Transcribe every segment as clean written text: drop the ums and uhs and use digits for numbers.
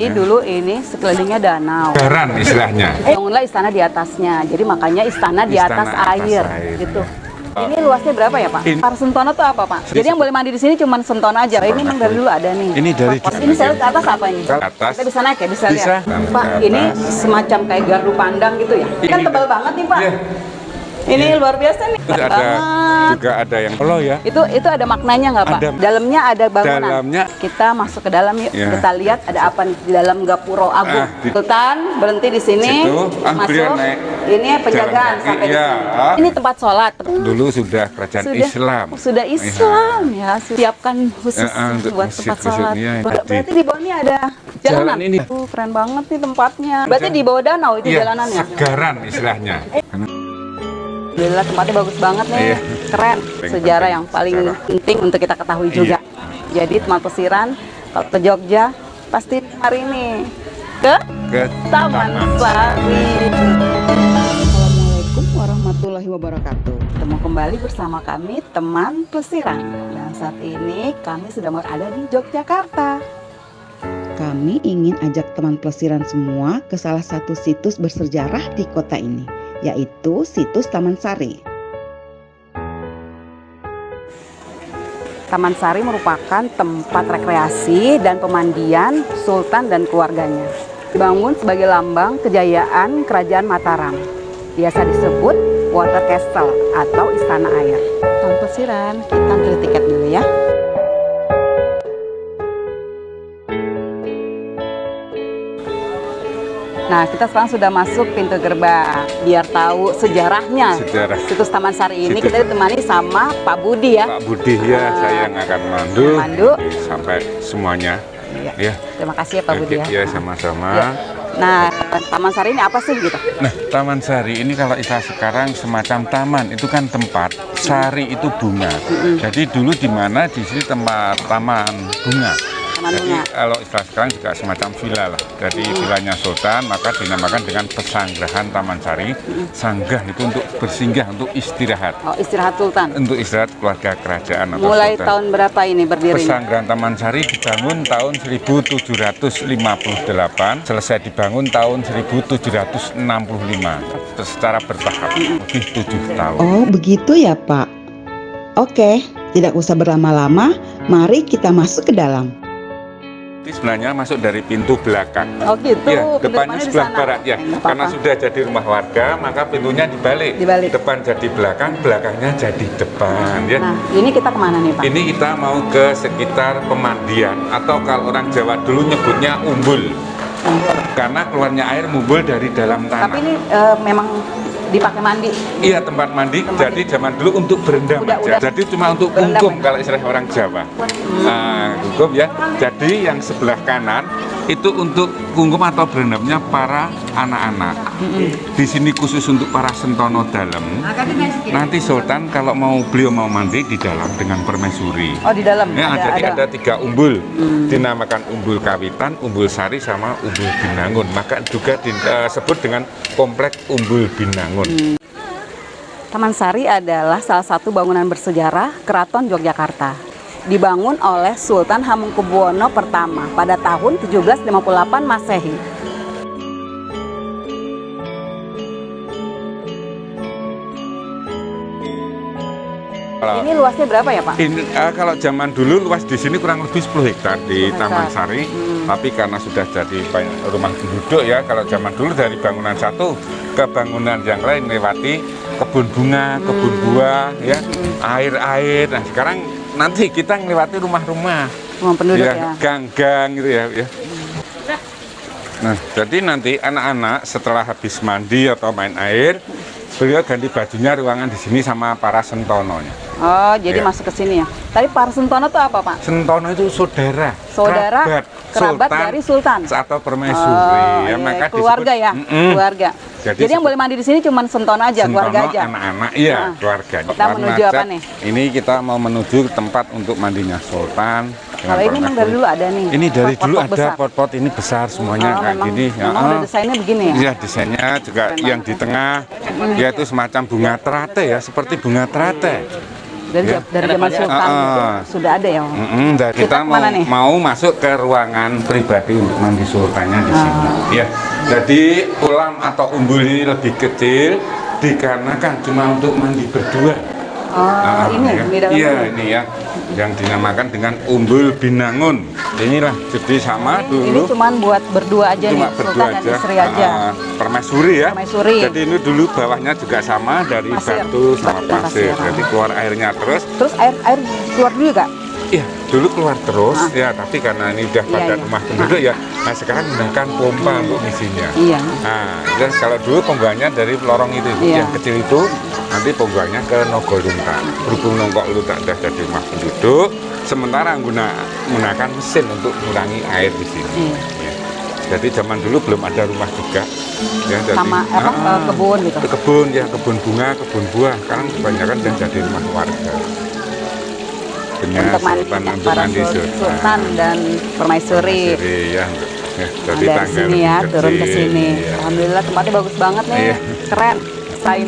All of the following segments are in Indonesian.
Ini dulu ini sekelilingnya danau. Garan istilahnya. Bangunlah istana di atasnya. Jadi makanya istana di atas air gitu. Ini luasnya berapa ya, Pak? Para Sentono tuh apa, Pak? Jadi yang boleh mandi di sini cuma Sentono aja. Ini memang dari dulu ada nih. Ini dari Ini saya lihat ke atas apa ini? Ke atas. Kita bisa naik ya, bisa Bisa. lihat. Pak, ini semacam kayak gardu pandang gitu ya. Kan tebal banget nih, Pak. Iya. Ini luar biasa nih. Terus ada juga ada yang polo ya. Itu ada maknanya nggak, Pak? Ada. Dalamnya ada bangunan. Dalamnya. Kita masuk ke dalam yuk. Ya. Kita lihat ada apa nih di dalam Gapuro Agung. Sultan berhenti di sini. Situ, beliau Masuk. naik Ini penjagaan jalan kaki, sampai di ya. sini. Ini tempat sholat. Dulu sudah kerajaan Islam. Sudah Islam ya. Siapkan khusus untuk buat masjid tempat sholat. khususnya. Berarti di bawah ini ada jalanan. Jalan ini. Keren banget nih tempatnya. Berarti di bawah danau itu Iya, jalanannya. segaran istilahnya. Alhamdulillah tempatnya bagus banget nih, Iya. keren. Penting, Sejarah penting. yang paling Sejarah. penting untuk kita ketahui juga. Jadi teman Plesiran, kalau ke Jogja pasti hari ini ke Taman Sari. Assalamualaikum warahmatullahi wabarakatuh. Ketemu kembali bersama kami teman Plesiran. Dan saat ini kami sudah berada di Yogyakarta. Kami ingin ajak teman Plesiran semua ke salah satu situs bersejarah di kota ini, yaitu situs Taman Sari. Taman Sari merupakan tempat rekreasi dan pemandian Sultan dan keluarganya. Dibangun sebagai lambang kejayaan Kerajaan Mataram. Biasa disebut Water Castle atau Istana Air. Teman Plesiran, kita ambil tiket dulu ya. Nah, kita sekarang sudah masuk pintu gerbang. Biar tahu sejarahnya Sejarah. situs Taman Sari ini, Situs. kita ditemani sama Pak Budi ya. Pak Budi ya, saya yang akan Mandu. sampai semuanya. Iya. Ya. Terima kasih ya Pak Budi ya. Ya, sama-sama. Ya. Nah, Taman Sari ini apa sih gitu? Nah, Taman Sari ini kalau istilah sekarang semacam taman, itu kan tempat, sari itu bunga. Jadi dulu di mana di sini tempat taman bunga. Taman Jadi bunga. kalau istilah sekarang juga semacam villa lah. Jadi villanya Sultan, maka dinamakan dengan pesanggrahan Taman Sari. Sanggah itu untuk bersinggah, untuk istirahat. Oh, istirahat Sultan. Untuk istirahat keluarga kerajaan atau Mulai Sultan. tahun berapa ini berdirinya? Pesanggrahan Taman Sari dibangun tahun 1758, selesai dibangun tahun 1765. Secara bertahap, lebih 7 tahun. Oh, begitu ya, Pak. Oke, tidak usah berlama-lama, mari kita masuk ke dalam. Ini sebenarnya masuk dari pintu belakang. Oh gitu, Ya, pintu depannya depannya di sebelah sana. barat ya. Nggak Karena apa-apa. sudah jadi rumah warga, maka pintunya dibalik. Dibalik. Depan jadi belakang, belakangnya jadi depan ya. Nah, ini kita kemana nih Pak? Ini kita mau ke sekitar pemandian atau kalau orang Jawa dulu nyebutnya umbul. Karena keluarnya air mumbul dari dalam tanah. Tapi ini memang dipakai mandi. Iya, tempat mandi. Jadi zaman dulu untuk berendam Udah. aja. Jadi cuma untuk Berendam kungkum aja. kalau istilah orang Jawa. Nah, kungkum ya. Jadi yang sebelah kanan itu untuk kungkum atau berendamnya para anak-anak. Di sini khusus untuk para sentono dalam. Nanti Sultan kalau beliau mau mandi di dalam dengan permaisuri. Oh, di dalam Ya, jadi ada 3 umbul, dinamakan umbul kawitan, umbul sari, sama umbul binangun. Maka juga disebut dengan komplek umbul binangun. Taman Sari adalah salah satu bangunan bersejarah Keraton Yogyakarta. Dibangun oleh Sultan Hamengkubuwono pertama pada tahun 1758 Masehi. Ini luasnya berapa ya Pak? Ini, kalau zaman dulu luas di sini kurang lebih 10 hektar di 10 Taman hektar. Sari, tapi karena sudah jadi banyak rumah penduduk ya, kalau zaman dulu dari bangunan satu ke bangunan yang lain lewati kebun bunga, kebun buah, ya, air-air. Nah sekarang nanti kita ngelewati rumah-rumah, Rumah penduduk ya. gang-gang gitu ya. Nah jadi nanti anak-anak setelah habis mandi atau main air, beliau ganti bajunya ruangan di sini sama para sentononya. Oh, jadi Iya. masuk ke sini ya. Tadi para Sentono itu apa Pak? Sentono itu saudara, Saudara, kerabat dari Sultan. atau permaisuri. Oh, Ya, iya, maka keluarga disebut, ya, keluarga. Jadi yang boleh mandi di sini cuma Sentono aja, keluarga aja. anak-anak, iya, Nah, keluarga. kita menuju apa nih? Ini kita mau menuju tempat untuk mandinya Sultan. dengan Kalau ini memang dari dulu ada nih. Ini dari dulu pot-pot ada besar. pot-pot ini besar semuanya Oh, kayak memang, gini. memang udah desainnya begini ya? Iya, desainnya juga Keren yang banget di tengah, yaitu semacam bunga terate ya, seperti bunga terate. Dari zaman Sultan sudah ada ya. Dan kita kemana nih? mau masuk ke ruangan pribadi untuk mandi sultannya di sini. Ya, jadi kolam atau umbul ini lebih kecil dikarenakan cuma untuk mandi berdua. Ini di dalam iya, ini. ini ya, yang dinamakan dengan umbul Binangun. Inilah jadi sama Ini dulu. cuma buat berdua aja Cuma nih, berdua Sultan dan aja. istri aja. Permaisuri ya. Permaisuri. Jadi ini dulu bawahnya juga sama dari Pasir. batu sama Batu dan pasir. pasir. Jadi keluar airnya terus. Terus air keluar dulu Kak? Iya, dulu keluar terus ya, tapi karena ini udah pada iya. rumah penduduk ya. Nah, sekarang menggunakan pompa untuk ngisinya. Iya. Nah, dan kalau dulu pembuangannya dari lorong itu, Iya. yang kecil itu, nanti pembuangannya ke Nogolunta. Berhubung Nogolunta udah jadi rumah penduduk, sementara menggunakan mesin untuk mengurangi air di sini. Iya. Ya. Jadi zaman dulu belum ada rumah juga. Ya, jadi, Sama kebun gitu. Kebun ya, kebun bunga, kebun buah. Sekarang kebanyakan udah jadi rumah warga. Dengan Untuk mandi, sultan untuk para mandi sultan dan permaisuri. ya, jadi Dari tangga sini ya, lebih turun ke kecil, sini. iya. Alhamdulillah tempatnya bagus banget nih, Iya. keren. Desain.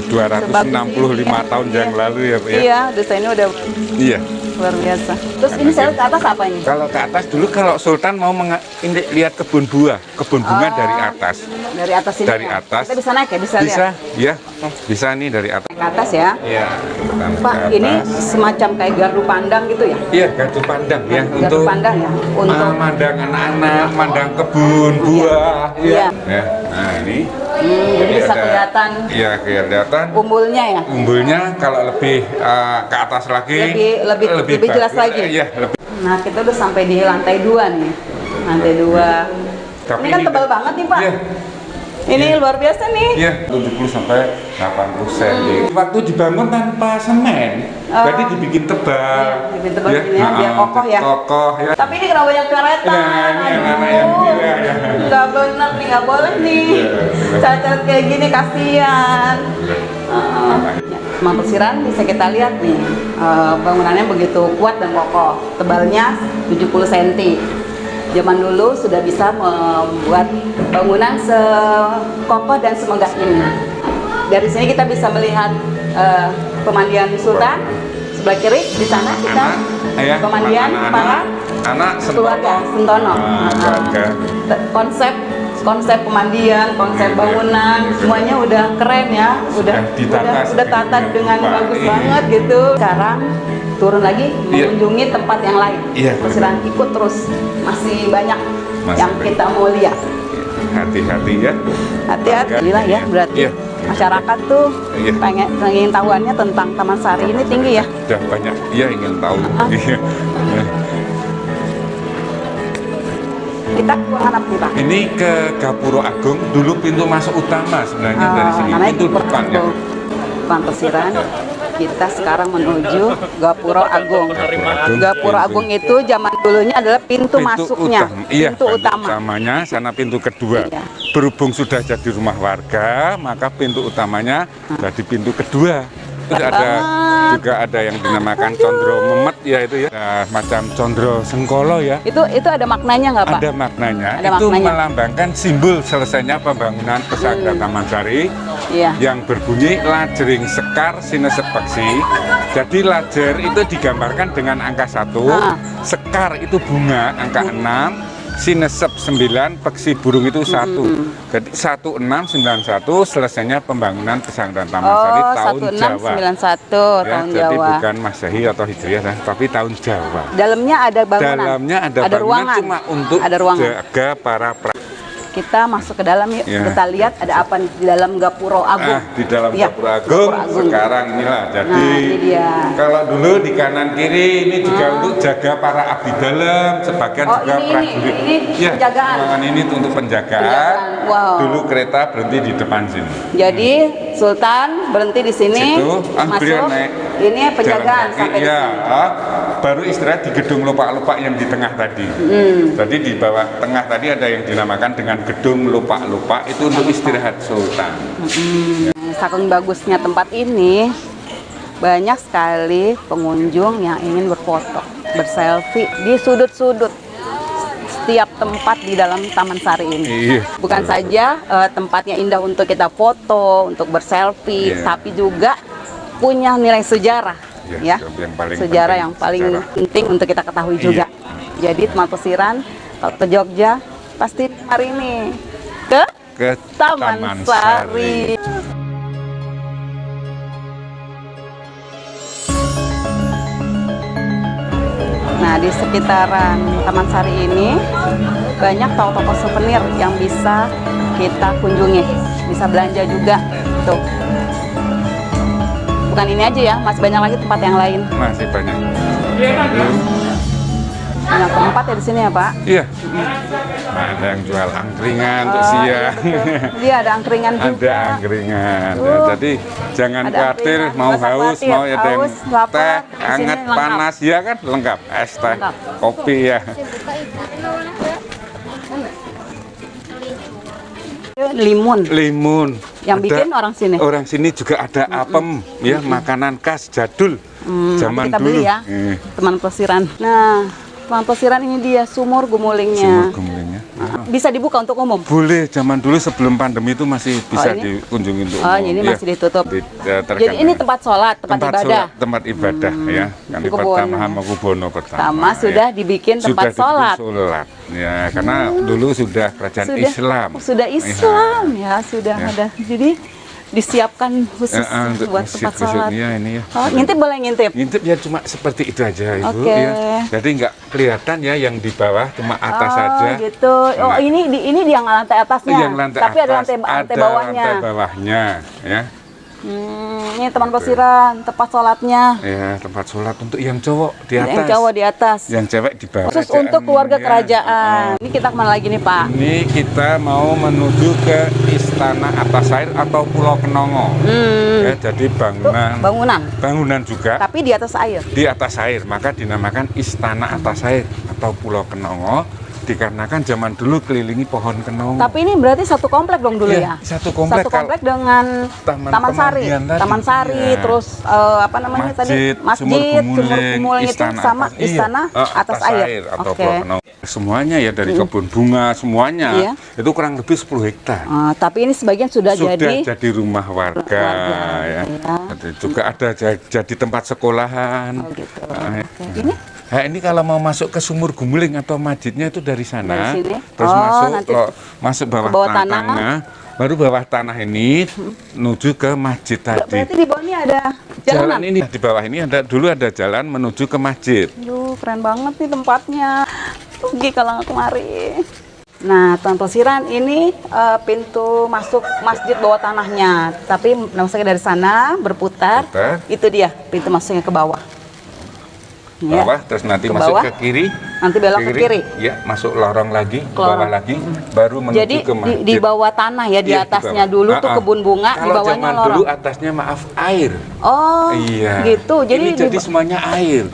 265 tahun yang lalu ya, Pak ya. Iya, desainnya udah Iya. luar biasa. Terus ini saya lihat ke atas apa ini? Kalau ke atas dulu kalau sultan mau ini lihat kebun buah, kebun bunga dari atas. Dari atas ini. Dari ya? atas. Kita bisa naik ya, bisa Bisa, lihat. ya. Bisa nih dari atas. Ke atas ya. Iya, kita Pak, ke ini atas. semacam kayak gardu pandang gitu ya? Iya, gardu pandang ya Gardu untuk pandang ya, untuk mandang anak-anak, mandang kebun buah. Iya. Ya. Nah, ini. jadi Ini bisa ada- kelihatan Iya, kelihatan. umbulnya ya. Umbulnya kalau lebih ke atas lagi Lebih jelas bagus. lagi. Iya, lebih. Nah, kita udah sampai di lantai 2 nih. Lantai 2. Tapi Ini kan ini tebal banget nih, Pak. Iya. Ini luar biasa nih. Iya, 70 sampai 80 cm. Waktu dibangun tanpa semen, berarti dibikin tebal. Iya, dibikin tebal gini ya, biar kokoh ya. Kokoh ya. Tapi ini kenapa banyak karetan? Nah, ini anak-anak yang gila ya. Nggak bener nih, nggak boleh nih. Iya. Cacat kayak gini kasihan. Rumah Pelesiran bisa kita lihat nih, bangunannya begitu kuat dan kokoh. Tebalnya 70 cm. Zaman dulu sudah bisa membuat bangunan sekokoh dan semegah ini. Dari sini kita bisa melihat pemandian Sultan. Sebelah kiri di sana kita pemandian para anak keluarga Sentono. keluarga. Konsep pemandian, konsep bangunan, semuanya udah keren ya, udah tata dengan bagus banget gitu. Sekarang turun lagi mengunjungi tempat yang lain. Pelesiran ikut terus, masih banyak yang kita mau lihat. Hati-hati ya. Hati-hati lah ya, berarti masyarakat tuh pengen tahuannya tentang Taman Sari ini tinggi ya. Udah banyak, ingin tahu. Kita ke ruangan apa nih, Pak? Ini ke Gapuro Agung, dulu pintu masuk utama sebenarnya dari sini, pintu depan ya. Taman Pelesiran. Kita sekarang menuju Gapuro Agung. Gapuro Agung itu zaman dulunya adalah pintu masuknya, pintu utama. Utamanya, sana pintu kedua. Iya. Berhubung sudah jadi rumah warga, maka pintu utamanya jadi pintu kedua. Terus juga ada yang dinamakan Condro Memet ya itu ya. Nah, macam Condro Sengkolo ya. Itu ada maknanya nggak, Pak? Ada maknanya. Ada itu maknanya. melambangkan simbol selesainya pembangunan Pesantren Taman Sari. Iya. Yang berbunyi lajering sekar sinesep peksi. Jadi lajer itu digambarkan dengan angka 1, sekar itu bunga angka 6, sinesep 9, peksi burung itu 1. Jadi 1691 selesainya pembangunan Pesantren Taman Sari tahun Jawa. 1691 tahun jadi Jawa. bukan Masehi atau Hijriah, tapi tahun Jawa. Dalamnya ada bangunan. Dalamnya ada bangunan ruangan. cuma untuk ada ruangan. jaga para Kita masuk ke dalam yuk. Ya. Kita lihat ada apa nih di dalam Gapuro Agung. di dalam Iya, Gapuro Agung, Gapuro Agung. sekarang inilah. Jadi Nah, ini dia. kalau dulu di kanan kiri ini juga untuk jaga para abdi dalam, sebagian juga ini prajurit. penjagaan. Ruangan ini untuk penjagaan. Wow. Dulu kereta berhenti di depan sini. Jadi Sultan berhenti di sini, Situ, beliau masuk. naik Ini penjagaan jalan kaki, sampai di ya, sini. baru istirahat di gedung lupa-lupa yang di tengah tadi. Jadi di bawah tengah tadi ada yang dinamakan dengan gedung lupa-lupa, itu untuk istirahat Sultan. Saking bagusnya tempat ini, banyak sekali pengunjung yang ingin berfoto, berselfie di sudut-sudut setiap tempat di dalam Taman Sari ini. Iya. Bukan saja tempatnya indah untuk kita foto, untuk berselfie, Iya. tapi juga punya nilai sejarah. ya. Yang paling Sejarah penting, yang paling sejarah. penting untuk kita ketahui juga. Jadi teman plesiran kalau ke Jogja pasti hari ini ke Taman Sari. Nah, di sekitaran Taman Sari ini banyak toko-toko souvenir yang bisa kita kunjungi, bisa belanja juga. Tuh. Bukan ini aja ya, masih banyak lagi tempat yang lain. Masih banyak. Banyak tempat ya di sini ya, Pak? Iya. Nah, ada yang jual angkringan untuk siang. Dia ada angkringan juga. Ada angkringan. Ya, jadi jangan Ada khawatir angkringan, mau nggak usah haus, khawatir. mau ada yang Haus, lapar, teh, di sini hangat, lengkap. panas, ya kan lengkap. Es teh, Lengkap. kopi ya. Limun. Limun. Yang Ada bikin orang sini. Orang sini juga ada apem, ya makanan khas jadul zaman Nanti kita dulu. beli ya, teman plesiran. Nah, teman plesiran ini dia sumur gumulingnya. Sumur gumulingnya. Bisa dibuka untuk umum? Boleh, zaman dulu sebelum pandemi itu masih bisa ini? dikunjungi untuk Oh, umum. ini Ya. masih ditutup. Tergantung. Jadi ini tempat sholat, tempat ibadah. sholat, tempat ibadah ya. Kali Kubono. pertama Hamengkubuwono pertama. Pertama sudah dibikin tempat dibikin sholat. sholat. Ya, karena dulu sudah kerajaan Islam. Sudah Islam ya, sudah Ya. ada. Jadi disiapkan khusus Untuk buat tempat masjid-masjid, sholat. ya, ini ya. Oh, ngintip boleh ngintip? Ngintip ya cuma seperti itu aja Ibu Oke. ya. Jadi nggak kelihatan ya yang di bawah, cuma atas Oh, saja. gitu. Oh, Nah. ini di yang lantai atasnya. Yang lantai Tapi ada atas, lantai bawahnya. lantai bawahnya ya. Ini teman plesiran, tempat sholatnya. Ya, tempat sholat untuk yang cowok di atas. Yang cowok di atas. Yang cewek di bawah. Khusus Kerajaan, untuk keluarga ya. kerajaan. Ini kita kemana lagi nih, Pak? Ini kita mau menuju ke Istana Atas Air atau Pulau Kenongo. Ya, jadi bangunan juga Tapi di atas air. di atas air, maka dinamakan Istana Atas Air atau Pulau Kenongo dikarenakan zaman dulu kelilingi pohon kenongo. Tapi ini berarti satu komplek dong dulu Iya, ya? satu komplek. Satu komplek dengan Taman Sari. Pemandian tadi. Taman Sari, Iya. terus apa namanya tadi? Sumur Gumuling, itu sama Istana Atas Air. atau Oke. Pulau Kenongo. Semuanya ya dari kebun bunga semuanya. Iya. Itu kurang lebih 10 hektar. Tapi ini sebagian sudah Sudah jadi jadi rumah warga ya. iya. Ada juga ada jadi tempat sekolahan. Oh, gitu. Nah, Oke. Ini Nah, ini kalau mau masuk ke Sumur Gumuling atau masjidnya itu dari sana, Dari sini? terus Oh, nanti masuk bawah, ke bawah tanah. tanahnya, baru bawah tanah ini menuju ke masjid tadi. berarti di bawah ini ada jalanan. Jalan ini di bawah ini dulu ada jalan menuju ke masjid. Aduh, keren banget nih tempatnya. Rugi kalau nggak kemari. Nah, teman plesiran ini pintu masuk masjid bawah tanahnya. Tapi masuknya dari sana berputar. Putar. Itu dia pintu masuknya ke bawah. Ya. Bawah, terus nanti Ke masuk bawah, ke kiri. nanti belok ke kiri. Ya, masuk lorong lagi, Ke bawah lorong. lagi, baru menuju Jadi ke masjid. di bawah tanah ya, di Iya, atasnya bawah. dulu tuh kebun bunga, di Kalau bawahnya zaman lorong. dulu atasnya maaf air. Oh, Iya. gitu. Jadi ini di jadi semuanya air.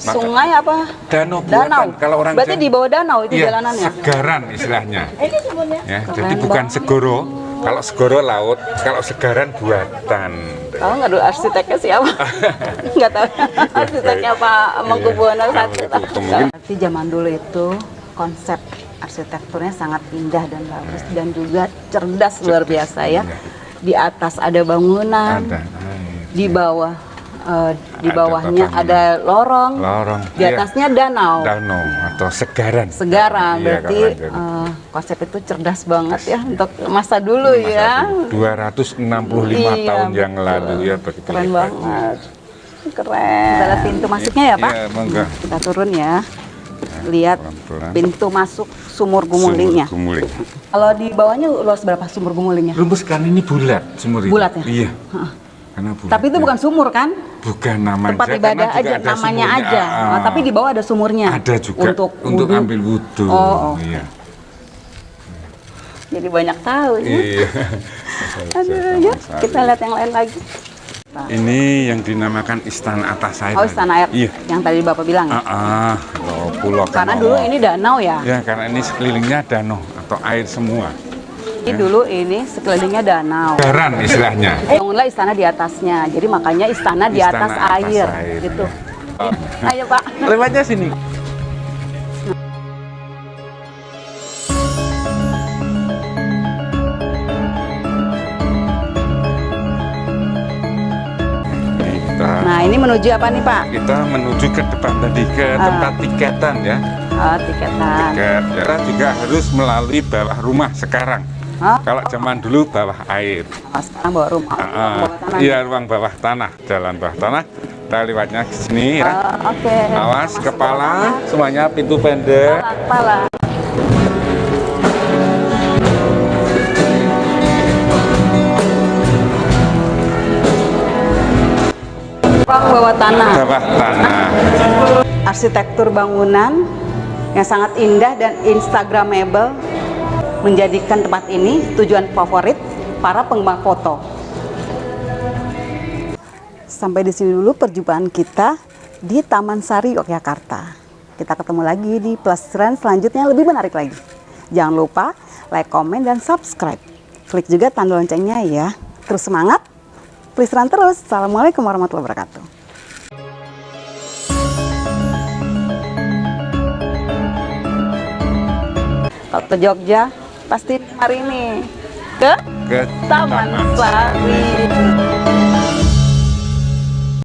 Maka- sungai apa? Danau buatan. Danau. Kalau orang Berarti di bawah danau itu Iya, jalanannya. segaran istilahnya. Ya, jadi Keren bukan banget. segoro. Kalau segoro laut, kalau segaran buatan. Tahu nggak dulu arsiteknya siapa? Nggak tahu. Arsiteknya Pak Mangkubuwono Iya, satu. mungkin. Tapi zaman dulu itu konsep arsitekturnya sangat indah dan bagus dan juga cerdas luar biasa ya. Di atas ada bangunan, Ada. di bawah di Ada bawahnya bangunan. ada lorong, Lorong. di Iya. atasnya danau. Danau atau segaran. Segaran, Iya, berarti kalau konsep itu cerdas banget ya untuk masa dulu masa ya. dulu. 265 Iya, tahun yang betul. lalu ya begitu. Keren hebat. banget. Keren. Kita lihat pintu masuknya ya, Pak. Iya, monggo. Kita turun ya. Lihat Pelan-pelan. pintu masuk sumur gumulingnya. Sumur Gumuling. Kalau di bawahnya luas berapa sumur gumulingnya? Rumus kan ini bulat sumur itu. Bulat ya? Iya. Karena bulat. Tapi itu ya. bukan sumur kan? Bukan namanya. Tempat ibadah aja, namanya aja. Nah, tapi di bawah ada sumurnya. Ada juga untuk wudhu. ambil wudhu. Oh. Iya. Jadi banyak tahu ya. Iya. Aduh, ya. Kita lihat yang lain lagi. Ini yang dinamakan Istana Atas Air. Oh, Istana Air. Iya. Yang tadi Bapak bilang ya. Pulau Karena Kenongo. dulu ini danau ya. Ya, karena ini sekelilingnya danau atau air semua. Ini dulu ini sekelilingnya danau. Garan istilahnya. Bangunlah istana di atasnya. Jadi makanya istana di Istana atas atas air, air, gitu. ya. Ayo, Pak. Lewatnya sini. Nah, ini menuju apa nih Pak? Kita menuju ke depan tadi ke tempat tiketan ya. Oh, tiketan. Tiket. Kita juga harus melalui bawah rumah sekarang. Oh, Kalau zaman dulu bawah air. sekarang bawa rumah. Bawah tanah. Iya, ruang bawah tanah, jalan bawah tanah. Kita lewatnya ke sini ya. Oke. Awas kepala, semuanya pintu pendek. Kepala. Ruang bawah tanah. Bawah tanah. Arsitektur bangunan yang sangat indah dan instagramable menjadikan tempat ini tujuan favorit para penggemar foto. Sampai di sini dulu perjumpaan kita di Taman Sari, Yogyakarta. Kita ketemu lagi di pelesiran selanjutnya yang lebih menarik lagi. Jangan lupa like, komen, dan subscribe. Klik juga tanda loncengnya ya. Terus semangat, pelesiran terus. Assalamualaikum warahmatullahi wabarakatuh. Kalau ke Jogja, pasti hari ini ke Ke Taman Sari.